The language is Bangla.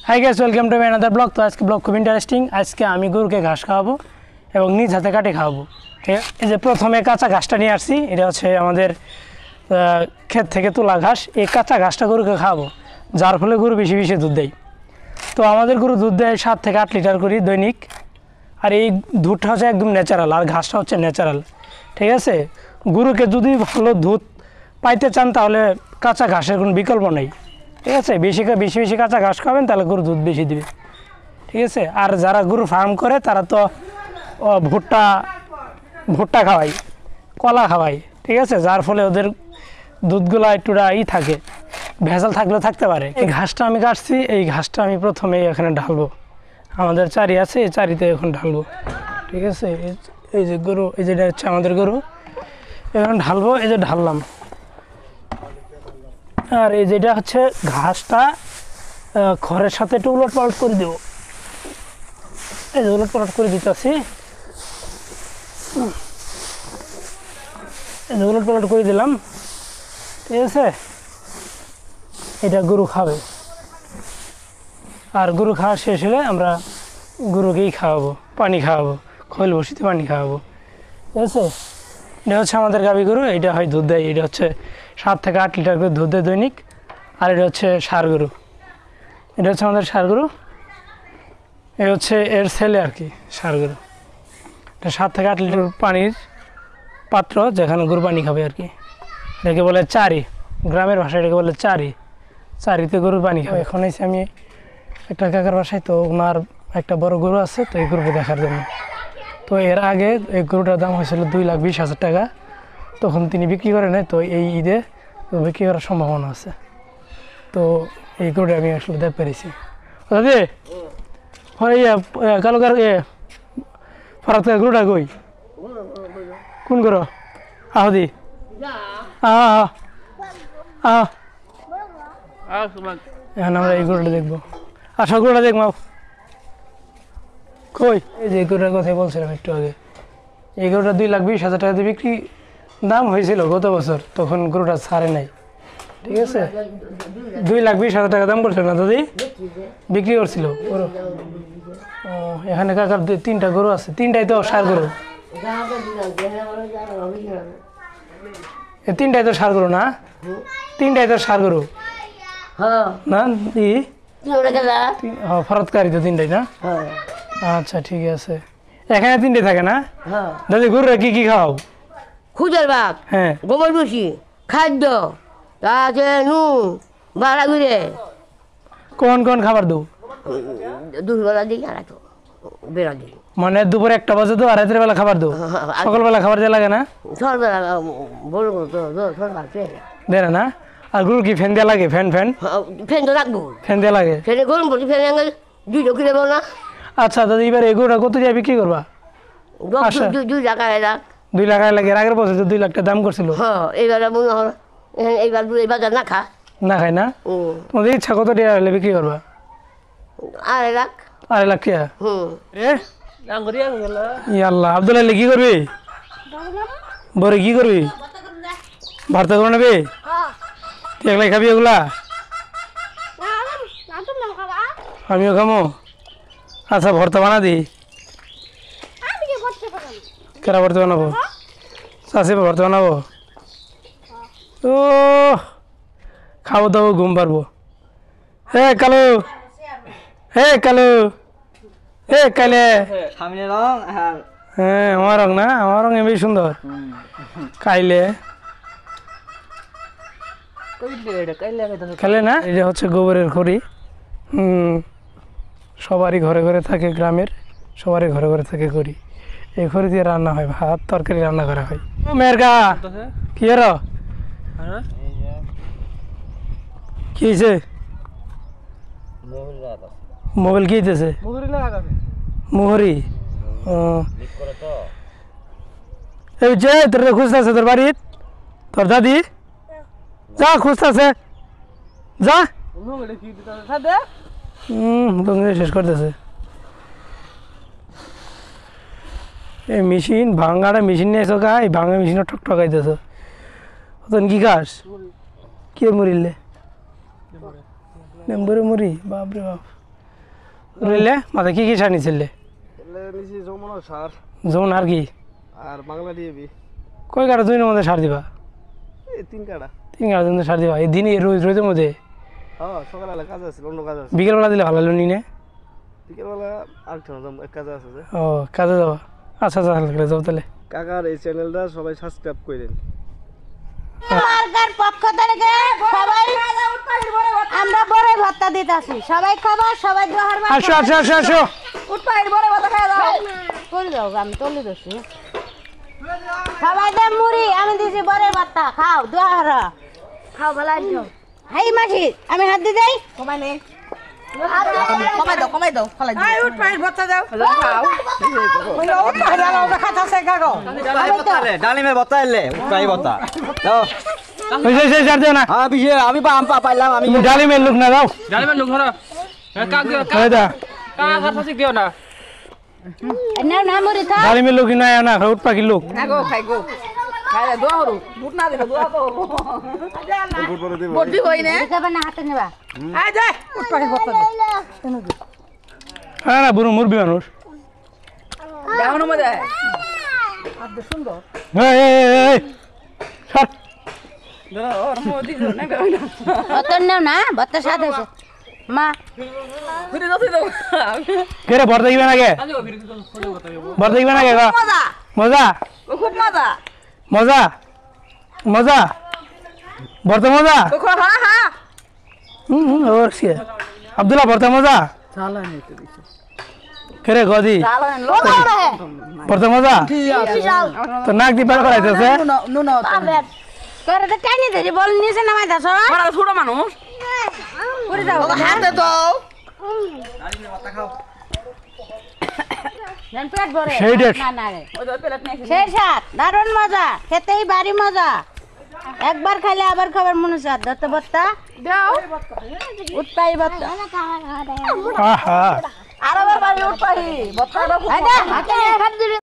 Hi guys, welcome to my another blog. তো আজকে ব্লগ খুব ইন্টারেস্টিং। আজকে আমি গরুকে ঘাস খাওয়াবো এবং নিজ হাতে কাটে খাওয়াবো। ঠিক আছে, এই যে প্রথমে কাঁচা ঘাসটা নিয়ে আসছি, এটা হচ্ছে আমাদের ক্ষেত থেকে তোলা ঘাস। এই কাঁচা ঘাসটা গরুকে খাওয়াবো, যার ফলে গরু বেশি বেশি দুধ দেয়। তো আমাদের গরু দুধ দেয় 7 থেকে 8 লিটার করে দৈনিক। আর এই দুধটা হচ্ছে একদম ন্যাচারাল, আর ঘাসটা হচ্ছে ন্যাচারাল। ঠিক আছে, গরুকে যদি ভালো দুধ পাইতে চান তাহলে কাঁচা ঘাসের কোনো বিকল্প নেই। ঠিক আছে, বেশি বেশি কাঁচা ঘাস খাবেন তাহলে গরু দুধ বেশি দিবে। ঠিক আছে, আর যারা গরু ফার্ম করে তারা তো ভুট্টা খাওয়ায়, কলা খাওয়ায়। ঠিক আছে, যার ফলে ওদের দুধগুলো একটুটা থাকে, ভেজাল থাকলেও থাকতে পারে। এই ঘাসটা আমি কাটছি, এই ঘাসটা আমি প্রথমে এখানে ঢালবো। আমাদের চারি আছে, এই চারিতে এখন ঢালবো। ঠিক আছে, এই যে গরু, এই যেটা হচ্ছে আমাদের গরু, এখন ঢালবো। এই যে ঢাললাম। আর এই যেটা হচ্ছে ঘাসটা খড়ের সাথে একটু উলট পালট করে দেবো। এই যে উলট পালট করে দিতেছি, এই যে উলট পালট করে দিলাম। ঠিক আছে, এটা গরু খাবে। আর গরু খাওয়া শেষ হলে আমরা গরুকেই খাওয়াবো, পানি খাওয়াবো, খৈল বসিতে পানি খাওয়াবো। ঠিক আছে, এটা হচ্ছে আমাদের গাভী গরু, এটা হয় দুধ দেয়। এটা হচ্ছে 7 থেকে 8 লিটার করে দুধ দেয় দৈনিক। আর এটা হচ্ছে ষাঁড় গরু, এটা হচ্ছে আমাদের ষাঁড় গরু। এ হচ্ছে এর ছেলে আর কি, ষাঁড় গরু। এটা 7 থেকে 8 লিটার পানির পাত্র, যেখানে গরু পানি খাবে আর কি। এটাকে বলে চারি, গ্রামের ভাষায় এটাকে বলে চারি। চারিতে গরু পানি খাবে। এখন এসে আমি একটা কাকার বাসায়, তো ওনার একটা বড় গরু আছে, তো এই গরুকে দেখার জন্য। তো এর আগে এই গরুটার দাম হয়েছিল 2,20,000 টাকা, তখন তিনি বিক্রি করে নেয়। তো এই ঈদে বিক্রি করার সম্ভাবনা আছে। তো এই গরুটা আমি আসলে দেখতে পেরেছি। দাদি কালো ফরাত গরুটা কই, কোন গরু? আহদি এখন আমরা এই গরুটা দেখবো। আসা গরুটা দেখবো কই। এই যে গরুটার কথাই বলছিলাম একটু আগে, এই গরুটা 2,20,000 টাকাতে বিক্রি দাম হয়েছিল গত বছর, তখন গরুটা ছাড়ে নাই। ঠিক আছে, 2,20,000 টাকা দাম করছিল না দাদি, বিক্রি করছিল গরু। ও, এখানে কাকার 3টা গরু আছে, 3টাই তো ষাঁড় গরু। এই 3টাই তো ষাঁড় গরু না? 3টাই তো ষাঁড় গরু না? ফরতকারি তো 3টাই না? আচ্ছা ঠিক আছে, এখানে 3টে থাকে না দাদি? গরুরা কি কি খাও? খুদের ভাত, হ্যাঁ, গোবর ভুসি, খাদ্য, তাতে নুন, বাড়া ঘুরে কোন কোন খাবার দো? দুপুরবেলা দিই আর একটু বেড়া দিই। মানে দুপুরে 1টা বাজে দো আর রাতের বেলা খাবার দো? সকালবেলা খাবার দেওয়া লাগে না? সকালবেলা বড় সকাল দেয় না? আর গরু কি ফ্যান দেওয়া লাগে? ফ্যান ফ্যান তো রাখবো, ফ্যান দেওয়া লাগে? ফ্যানে গরম পড়ছি, ফ্যানে আঙেল 2 কিলো দেবো না। আচ্ছা দাদি, এবার এই গরুটা কত দিয়ে বিক্রি করবা? 2 টাকা এরা 2 লাখ লাগে। আগের বছর তো 2 লাখ টাকা দাম করছিল। হ্যাঁ, এইবার মনে হয় এইবার বাজার না খা না খাই না? তোমাদের ইচ্ছা কত টাকা হলে বিক্রি করবা? 2.5 লাখ। 2.5 লাখ টাকা? রে আল্লাহ, আব্দুল্লাহ কি করবি? বরে কি করবি? ভর্তা করে নেবে? তুই একলাই খাবি এগুলা? আমিও খামো। আচ্ছা, ভর্তা বানা দি। কেরা ভর্তা বানাবো? চাষি ভর্তা বানাবো? ও, খাবো দাবো, ঘুম পারবো। হে কালু, হে কালু, হে কালে। হ্যাঁ, আমার রং না? আমার রং এমনি সুন্দর। কাইলে খেলে না? এটা হচ্ছে গোবরের খড়ি। সবারই ঘরে ঘরে থাকে, গ্রামের সবারই ঘরে ঘরে থাকে খড়ি। এই খড়ি দিয়ে রান্না হয়, ভাত তরকারি রান্না করা হয়। মেয়ের গা কি আর কি হয়েছে? মোবাইল কি হইতেছে? মোহরি। এই যে তোর খুঁজতেছে তোর বাড়ির, তোর দাদি যা খুঁজতেছে, যা শেষ করতেছে। এই মেশিন ভাঙাটা মেশিন নিয়ে এসো গা, এই ভাঙা মেশিনও ঠকঠকাইতেছ। তখন কি খাস? কি মরিলে? নেম্বরে মুড়ি? বাপরে বাপ। রইলে মাথায় কি সার নিছিলে নিছি যমুনা সার যেমন আর কি আর বাংলা ডিএবি কয় কাটা দুই মধ্যে সার দিবা এই 3 কাটা 3 কাটা দিন সার দিবা এই দিনই রোদের মধ্যে হ্যাঁ সকালবেলা কাজ আছে অন্য কাজ আছে বিকেলবেলা দিলে ভালো হলো নি না বিকেলবেলা আরেকটা এক কাজ আছে যে ও কাজে যাবা আচ্ছা আচ্ছা লাগলে যাও তাহলে কাকার এই চ্যানেলটা সবাই সাবস্ক্রাইব করেন মার্কার পক্ষ থেকে সবাই আমরা বড় ভাতা দিতেছি সবাই খাবার সবাই দোহার ভাত আসো আসো আসো আসো উঠপাইর বড় ভাতা খাওয়া দাও করে দাও আমি তলি দছি সবাই দে মুড়ি আমি দিছি বড় ভাতা খাও দোহার খাও ভালো আছো হাই মাঝি আমি হাত দি দেই কমাই নে কমাই দাও ফলাই দাও আই উঠপাইর ভাতা দাও খাও বলো উঠপাইর দাও খাতাছে গাগো ডালিমের বত্তা এলে প্রায় বত্তা দাও ওই সেই সার দিও না হ্যাঁ বিশে আমি আম পাইলাম আমি তুমি ডালিমের লোক না দাও ডালিমের লোক ধরো কাক দিও ওই দা কাক ফাসি দিও না না না মুড়ি থা ডালিমের লোক না না উঠ পাখির লোক গো খাই গো খাই দোয়া হরু বুট না দিলে দোয়া তো বডি হই না খাবে না হাতে নেবা আয় যা উঠপাই বত্তা দে হ্যাঁ না বুড়ো মুরবি মানুষ দেওনো মধ্যে এই, এই, এই, এই, সর। অতন নাও না বত্তা সাথে আছে মা ফিরে যাতে দাও কে রে ভর দেখিবে না কে ভর দেখিবে না কে গো? মজা মজা খুব মজা মজা মজা ভরতে মজা দেখো হ্যাঁ হ্যাঁ ওর সে আব্দুল্লাহ ভরতে মজা কে রে গদি ভরতে মজা তো নাক দিয়ে বেড়া করাইতেছে করে তো টানি ধরে বল নিচে নামাই দাও বড় ছোট মানুষ করে দাও হাতে দাও জান পেট ভরে সেই ডেট। না না রে ওই প্লেট নিয়ে সেই সাত দারুণ মজা খেতেই বাড়ি মজা একবার খাইলে আবার খাবার মনে চায় দত্ত বত্তা দাও উৎপাই বত্তা আহা আর আবার বাড়ি উঠপাই বত্তা হাতে হাত দিলে